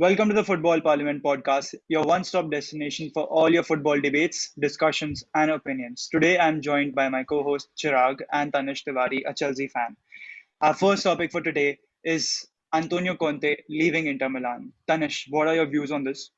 Welcome to the Football Parliament podcast, your one stop destination for all your football debates, discussions, and opinions. Today, I'm joined by my co host Chirag and Tanish Tiwari, a Chelsea fan. Our first topic for today is Antonio Conte leaving Inter Milan. Tanish, what are your views on this?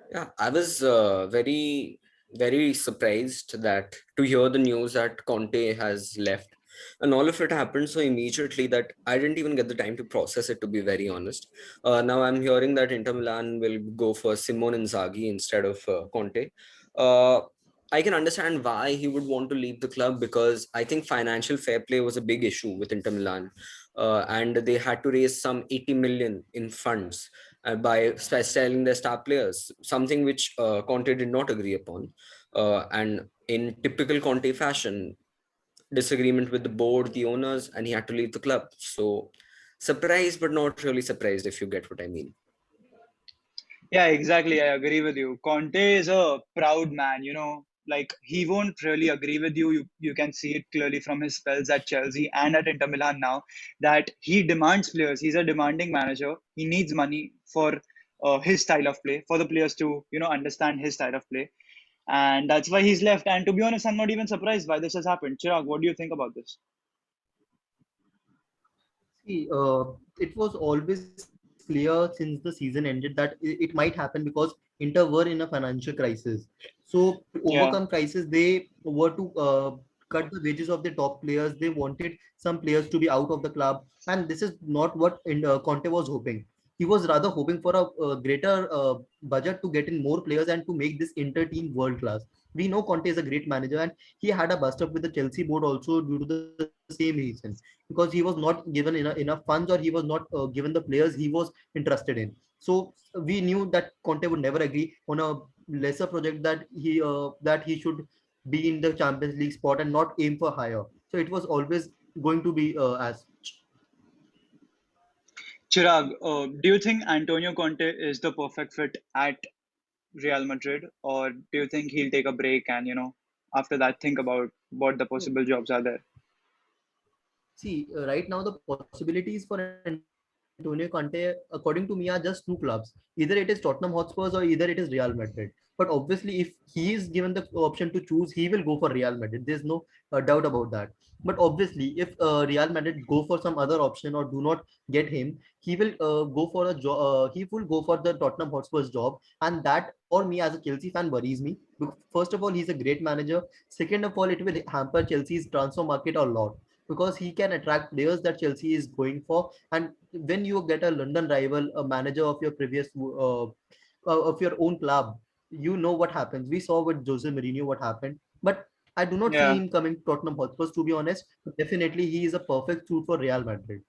Yeah, I was very surprised that to hear the news that Conte has left, and all of it happened so immediately that I didn't even get the time to process it. To be very honest, now I'm hearing that Inter Milan will go for Simone Inzaghi instead of Conte. Uh, I can understand why he would want to leave the club because I think financial fair play was a big issue with Inter Milan, and they had to raise some 80 million in funds by selling their star players, something which Conte did not agree upon. And in typical Conte fashion, disagreement with the board, the owners, and he had to leave the club. So surprised, but not really surprised, if you get what I mean. Yeah, exactly. I agree with you. Conte is a proud man, like he won't really agree with you. You can see it clearly from his spells at Chelsea and at Inter Milan now that he demands players. He's a demanding manager. He needs money for his style of play, for the players to, understand his style of play. And that's why he's left. And to be honest, I'm not even surprised why this has happened. Chirag, what do you think about this? See, it was always clear since the season ended that it might happen because Inter were in a financial crisis. So to overcome Yeah. crisis, they were to cut the wages of the top players. They wanted some players to be out of the club, and this is not what Conte was hoping. He was rather hoping for a greater budget to get in more players and to make this Inter team world class. We know Conte is a great manager, and he had a bust up with the Chelsea board also due to the same reason because he was not given enough funds or he was not given the players he was interested in. So we knew that Conte would never agree on a lesser project that he should be in the Champions League spot and not aim for higher. So it was always going to be as Chirag, do you think Antonio Conte is the perfect fit at Real Madrid, or do you think he'll take a break and, after that, think about what the possible jobs are there? See, right now the possibilities for Antonio Conte, according to me, are just two clubs. Either it is Tottenham Hotspurs or either it is Real Madrid. But obviously, if he is given the option to choose, he will go for Real Madrid. There's no doubt about that. But obviously, if Real Madrid go for some other option or do not get him, he will go for a job. He will go for the Tottenham Hotspurs job, and that for me as a Chelsea fan worries me. First of all, he's a great manager. Second of all, it will hamper Chelsea's transfer market a lot because he can attract players that Chelsea is going for. And when you get a London rival, a manager of your previous of your own club, you know what happens. We saw with Jose Mourinho what happened, but I do not see Yeah. him coming to Tottenham Hotspurs, to be honest. But definitely, he is a perfect suit for Real Madrid.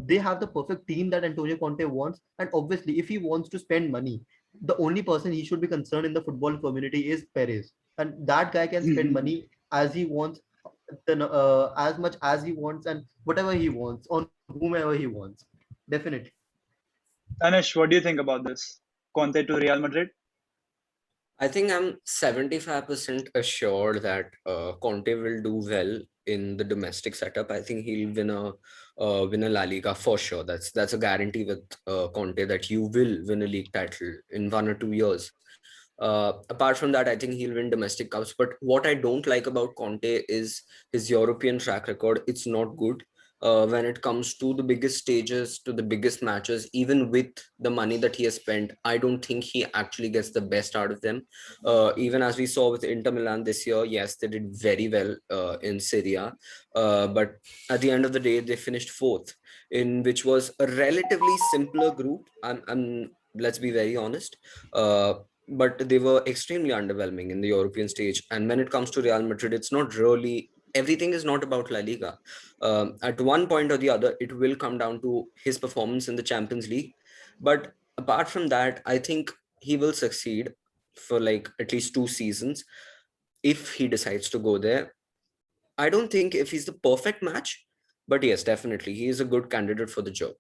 They have the perfect team that Antonio Conte wants, and obviously, if he wants to spend money, the only person he should be concerned in the football community is Perez, and that guy can spend money as he wants, then as much as he wants and whatever he wants on whomever he wants. Definitely. Anish, what do you think about this? Conte to Real Madrid? I think I'm 75% assured that Conte will do well in the domestic setup. I think he'll win a La Liga for sure. That's a guarantee with Conte that you will win a league title in 1 or 2 years. Apart from that, I think he'll win domestic cups. But what I don't like about Conte is his European track record. It's not good. When it comes to the biggest stages, to the biggest matches, even with the money that he has spent, I don't think he actually gets the best out of them. Even as we saw with Inter Milan this year, yes, they did very well in Serie A, but at the end of the day, they finished fourth, in which was a relatively simpler group. Let's be very honest. But they were extremely underwhelming in the European stage. And when it comes to Real Madrid, it's not really everything is not about La Liga. At one point or the other, it will come down to his performance in the Champions League. But apart from that, I think he will succeed for like at least 2 seasons if he decides to go there. I don't think if he's the perfect match, but yes, definitely he is a good candidate for the job.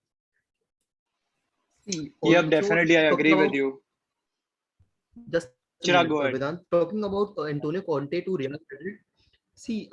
See, Yep, also definitely, I talking agree with about you. just a minute, Chirag, go Vedant. ahead. Talking about Antonio Conte to Real Madrid. See,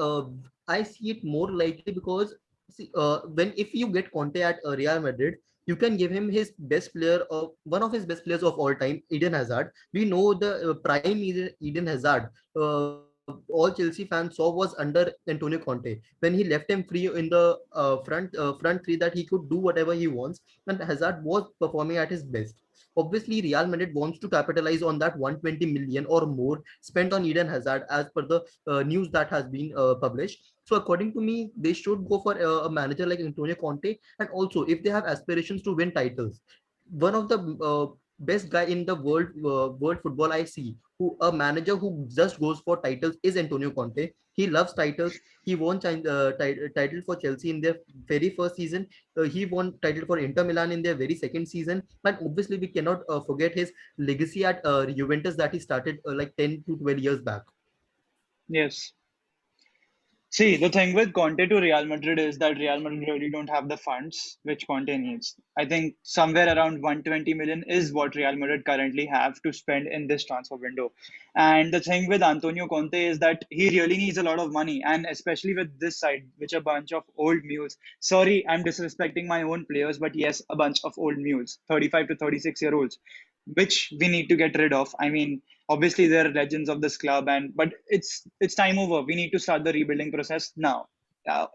I see it more likely because see, when if you get Conte at Real Madrid, you can give him his best player, of one of his best players of all time, Eden Hazard. We know the prime Eden Hazard. All Chelsea fans saw was under Antonio Conte when he left him free in the front three, that he could do whatever he wants, and Hazard was performing at his best. Obviously, Real Madrid wants to capitalize on that 120 million or more spent on Eden Hazard, as per the news that has been published. So according to me, they should go for a manager like Antonio Conte. And also, if they have aspirations to win titles, one of the best guy in the world football I see, who a manager who just goes for titles, is Antonio Conte. He loves titles. He won title for Chelsea in their very first season. He won title for Inter Milan in their very second season. And obviously, we cannot forget his legacy at Juventus that he started like 10 to 12 years back. Yes. See, the thing with Conte to Real Madrid is that Real Madrid really don't have the funds which Conte needs. I think somewhere around 120 million is what Real Madrid currently have to spend in this transfer window. And the thing with Antonio Conte is that he really needs a lot of money, and especially with this side, which a bunch of old mules. Sorry, I'm disrespecting my own players, but yes, a bunch of old mules, 35 to 36-year-olds, which we need to get rid of. I mean, obviously they're legends of this club, and but it's time over. We need to start the rebuilding process now.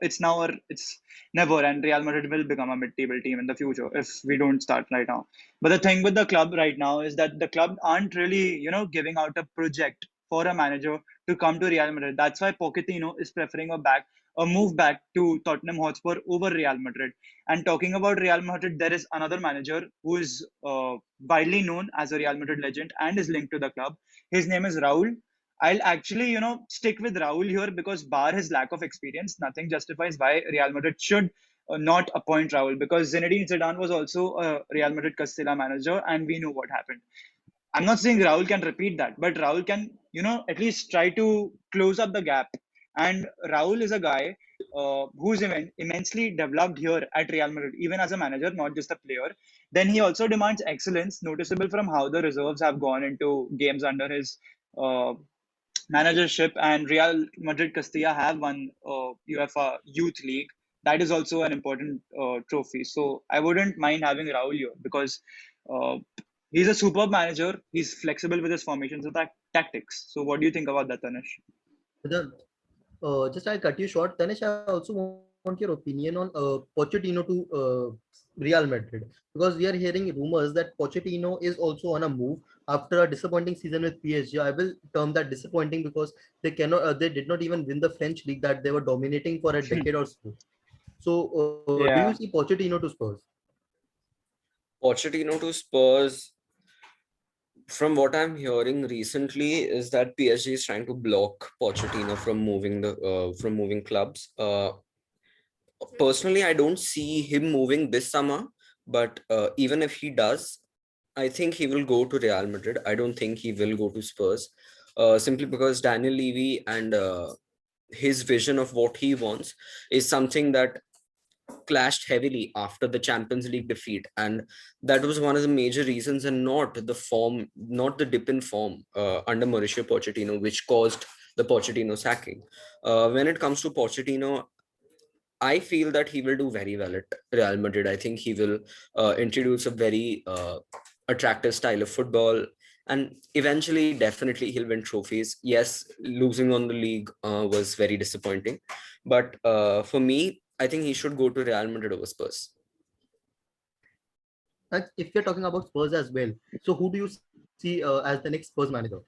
It's now or it's never, and Real Madrid will become a mid-table team in the future if we don't start right now. But the thing with the club right now is that the club aren't really, giving out a project for a manager to come to Real Madrid. That's why Pochettino is preferring a move back to Tottenham Hotspur over Real Madrid. And talking about Real Madrid, there is another manager who is widely known as a Real Madrid legend and is linked to the club. His name is Raul. I'll actually, stick with Raul here because bar his lack of experience, nothing justifies why Real Madrid should not appoint Raul, because Zinedine Zidane was also a Real Madrid Castilla manager and we know what happened. I'm not saying Raul can repeat that, but Raul can, at least try to close up the gap. And Raul is a guy who's immensely developed here at Real Madrid, even as a manager, not just a player. Then he also demands excellence, noticeable from how the reserves have gone into games under his uh, managership. And Real Madrid Castilla have won UEFA Youth League. That is also an important trophy. So I wouldn't mind having Raul here because uh, he's a superb manager. He's flexible with his formations and tactics. So what do you think about that, Tanish? Just I'll cut you short. Tanish, I also want your opinion on Pochettino to Real Madrid, because we are hearing rumors that Pochettino is also on a move after a disappointing season with PSG. I will term that disappointing because they did not even win the French league that they were dominating for a decade or so. So, do you Yeah. see Pochettino to Spurs? Pochettino to Spurs, from what I'm hearing recently, is that PSG is trying to block Pochettino from moving clubs. Personally, I don't see him moving this summer, but even if he does, I think he will go to Real Madrid. I don't think he will go to Spurs, simply because Daniel Levy and his vision of what he wants is something that clashed heavily after the Champions League defeat, and that was one of the major reasons, and not the dip in form under Mauricio Pochettino, which caused the Pochettino sacking. When it comes to Pochettino, I feel that he will do very well at Real Madrid. I think he will introduce a very attractive style of football, and eventually, definitely, he'll win trophies. Yes, losing on the league was very disappointing, but for me, I think he should go to Real Madrid over Spurs. And if you're talking about Spurs as well, so who do you see as the next Spurs manager?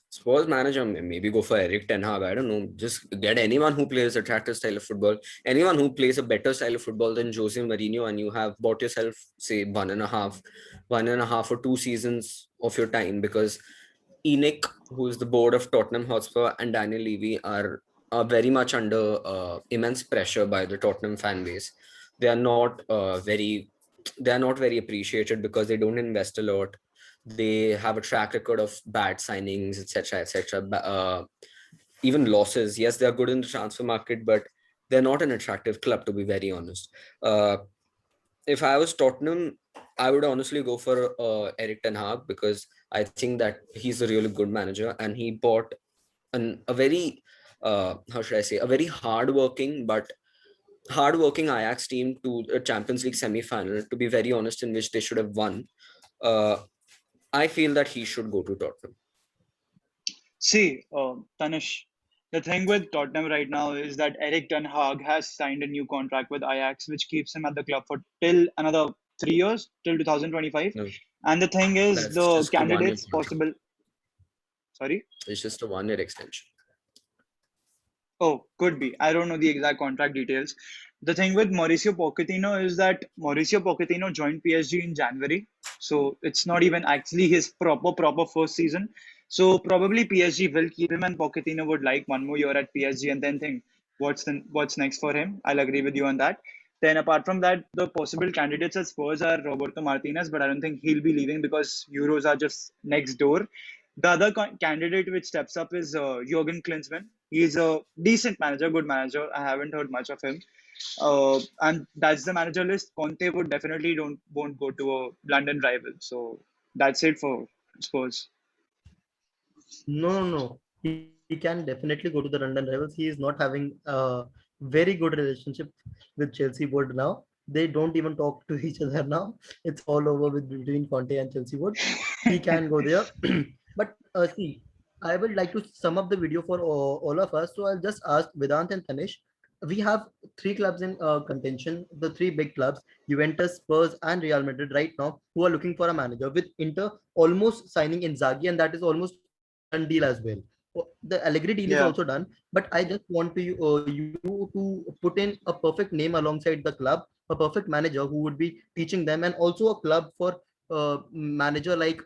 Spurs manager, maybe go for Eric Ten Hag. I don't know. Just get anyone who plays attractive style of football, anyone who plays a better style of football than Jose Mourinho, and you have bought yourself, say, 1.5 or 2 seasons of your time, because ENIC, who is the board of Tottenham Hotspur, and Daniel Levy are very much under immense pressure by the Tottenham fan base. They are not very appreciated because they don't invest a lot. They have a track record of bad signings, etc., etc. Even losses. Yes, they are good in the transfer market, but they're not an attractive club, to be very honest. If I was Tottenham, I would honestly go for Eric Ten Hag, because I think that he's a really good manager, and he bought a very how should I say, a very hardworking but hard-working Ajax team to a Champions League semi-final, to be very honest, in which they should have won. I feel that he should go to Tottenham. See, Tanish, the thing with Tottenham right now is that Eric Ten Hag has signed a new contract with Ajax, which keeps him at the club for till another 3 years, till 2025. No, And the thing is, that's the just a one-year candidates contract. possible. Sorry? It's just a one-year extension. Oh, could be. I don't know the exact contract details. The thing with Mauricio Pochettino is that Mauricio Pochettino joined PSG in January, so it's not even actually his proper first season. So probably PSG will keep him, and Pochettino would like one more year at PSG and then think what's next for him. I'll agree with you on that. Then apart from that, the possible candidates at Spurs are Roberto Martinez, but I don't think he'll be leaving because Euros are just next door. The other candidate which steps up is Jurgen Klinsmann. He's a decent manager, good manager. I haven't heard much of him. And that's the manager list. Conte would definitely won't go to a London rival. So that's it for Spurs. No. He can definitely go to the London Rivals. He is not having a very good relationship with Chelsea board now. They don't even talk to each other now. It's all over with between Conte and Chelsea board. He can go there. But see, I would like to sum up the video for all of us. So I'll just ask Vedant and Tanish. We have three clubs in contention, the three big clubs, Juventus, Spurs, and Real Madrid right now, who are looking for a manager, with Inter almost signing Inzaghi, and that is almost a done deal as well. The Allegri deal is Yeah. also done, but I just want you to put in a perfect name alongside the club, a perfect manager who would be teaching them, and also a club for manager like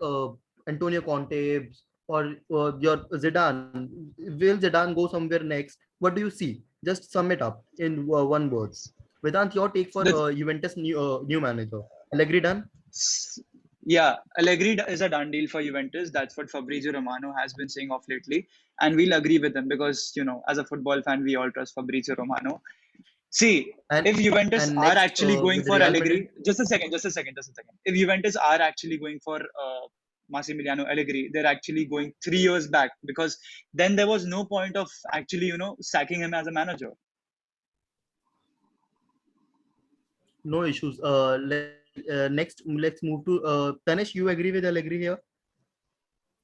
Antonio Conte or your Zidane. Will Zidane go somewhere next? What do you see? Just sum it up in one word. Vedant, your take for The, Juventus new manager. Allegri done? yeah, Allegri is a done deal for Juventus. That's what Fabrizio Romano has been saying of lately. And we'll agree with him because, as a football fan, we all trust Fabrizio Romano. See, And if Juventus and are next actually going with for Real Madrid. Allegri, just a second. If Juventus are actually going for Massimiliano Allegri, they're actually going 3 years back because then there was no point of actually, sacking him as a manager. No issues. Next, let's move to Tanish. You agree with Allegri here?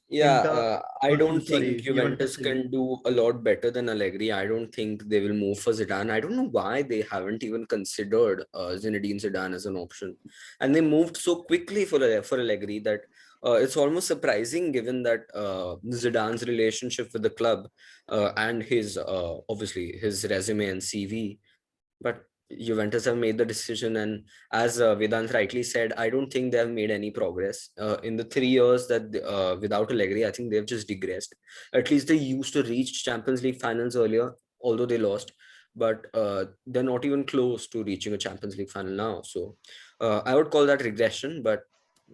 Yeah, Inter, I don't think sorry, Juventus. Juventus can do a lot better than Allegri. I don't think they will move for Zidane. I don't know why they haven't even considered Zinedine Zidane as an option, and they moved so quickly for Allegri that it's almost surprising given that Zidane's relationship with the club and his obviously his resume and CV. But Juventus have made the decision, and as Vedant rightly said, I don't think they have made any progress in the 3 years that without Allegri. I think they've just digressed. At least they used to reach Champions League finals earlier, although they lost. But they're not even close to reaching a Champions League final now. So I would call that regression. But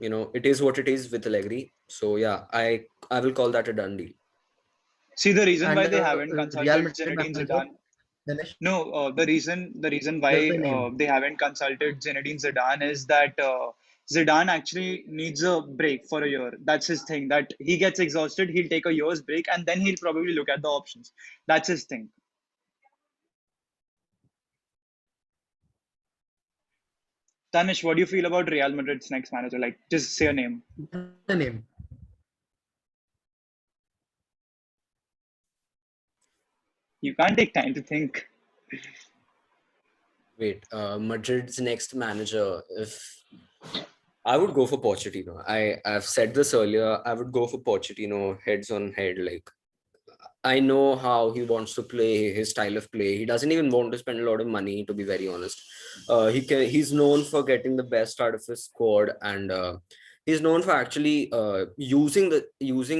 it is what it is with Allegri. So yeah, I will call that a done deal. See, the reason And why they haven't Real consulted Madrid Zinedine manager. Zidane. Tanish, No, the reason just why the name. they haven't consulted Zinedine Zidane is that Zidane actually needs a break for a year. That's his thing. That he gets exhausted, he'll take a year's break, and then he'll probably look at the options. That's his thing. Tanish, what do you feel about Real Madrid's next manager? Like, just say a name. The name. You can't take time to think. Wait, Madrid's next manager, if I would go for Pochettino. I've said this earlier. I would go for Pochettino heads on head. Like I know how he wants to play, his style of play. He doesn't even want to spend a lot of money, to be very honest. He's known for getting the best out of his squad, and he's known for actually using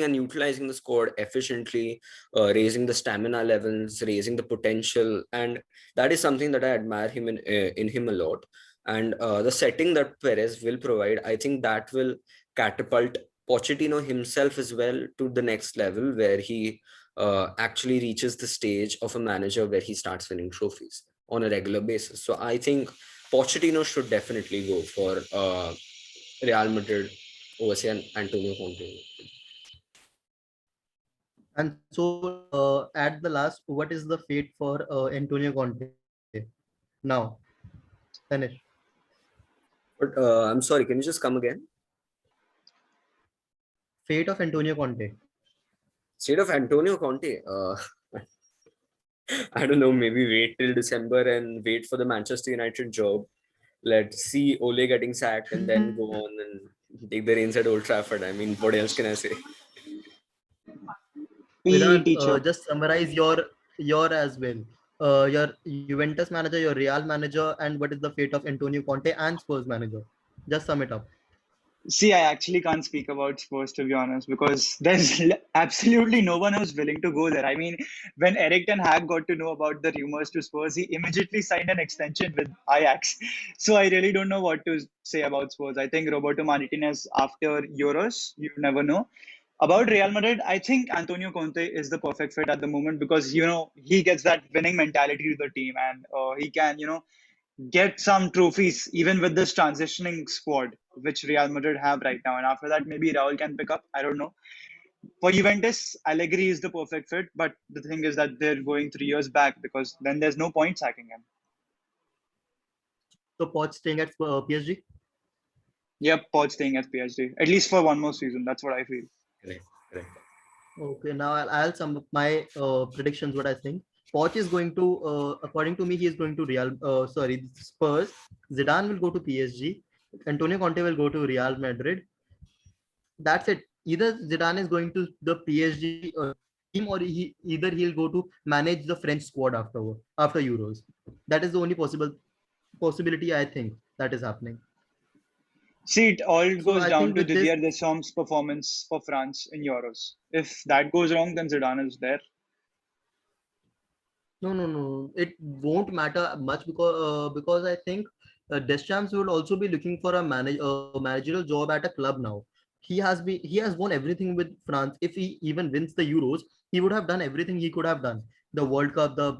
and utilizing the squad efficiently, raising the stamina levels, raising the potential, and that is something that I admire in him a lot. And the setting that Perez will provide, I think that will catapult Pochettino himself as well to the next level, where he actually reaches the stage of a manager where he starts winning trophies on a regular basis. So I think Pochettino should definitely go for Real Madrid over say Antonio Conte. And so at the last, what is the fate for Antonio Conte? now. Finish. But I'm sorry, can you just come again? Fate of Antonio Conte. State of Antonio Conte. I don't know, maybe wait till December and wait for the Manchester United job. Let's see Ole getting sacked and then go on and take the reins at Old Trafford. I mean, what else can I say? PE Vedant, teacher. just summarize your as well. Your Juventus manager, your Real manager, and what is the fate of Antonio Conte and Spurs manager? Just sum it up. See, I actually can't speak about Spurs to be honest because there's absolutely no one who's willing to go there. I mean, when Eric Ten Hag got to know about the rumors to Spurs, he immediately signed an extension with Ajax. So I really don't know what to say about Spurs. I think Roberto Martinez after Euros, you never know. About Real Madrid, I think Antonio Conte is the perfect fit at the moment because he gets that winning mentality to the team and he can get some trophies even with this transitioning squad which Real Madrid have right now. And after that, maybe Raul can pick up. I don't know. For Juventus, Allegri is the perfect fit, but the thing is that they're going 3 years back because then there's no point sacking him. So Poch staying at PSG. Yep, Poch staying at PSG at least for one more season. That's what I feel. Correct, correct. Okay, now I'll sum up my predictions. What I think. Poch is going to, according to me, he is going to Spurs. Zidane will go to PSG. Antonio Conte will go to Real Madrid. That's it. Either Zidane is going to the PSG team, or either he'll go to manage the French squad after Euros. That is the only possibility I think that is happening. See, it all So goes I down think to with this, Didier Deschamps' performance for France in Euros. If that goes wrong, then Zidane is there. no, it won't matter much because I think Deschamps will also be looking for a managerial job at a club now. He has won everything with France. If he even wins the Euros, he would have done everything he could have done. The World Cup, the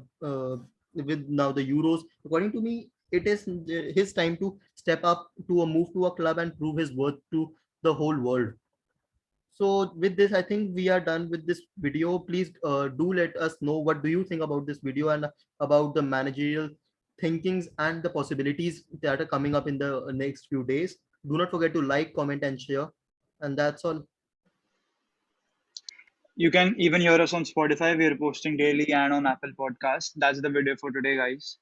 with now the Euros. According to me, it is his time to step up to a move to a club and prove his worth to the whole world. So with this, I think we are done with this video. Please do let us know what do you think about this video and about the managerial thinkings and the possibilities that are coming up in the next few days. Do not forget to like, comment, and share. And that's all. You can even hear us on Spotify. We're posting daily and on Apple Podcast. That's the video for today, guys.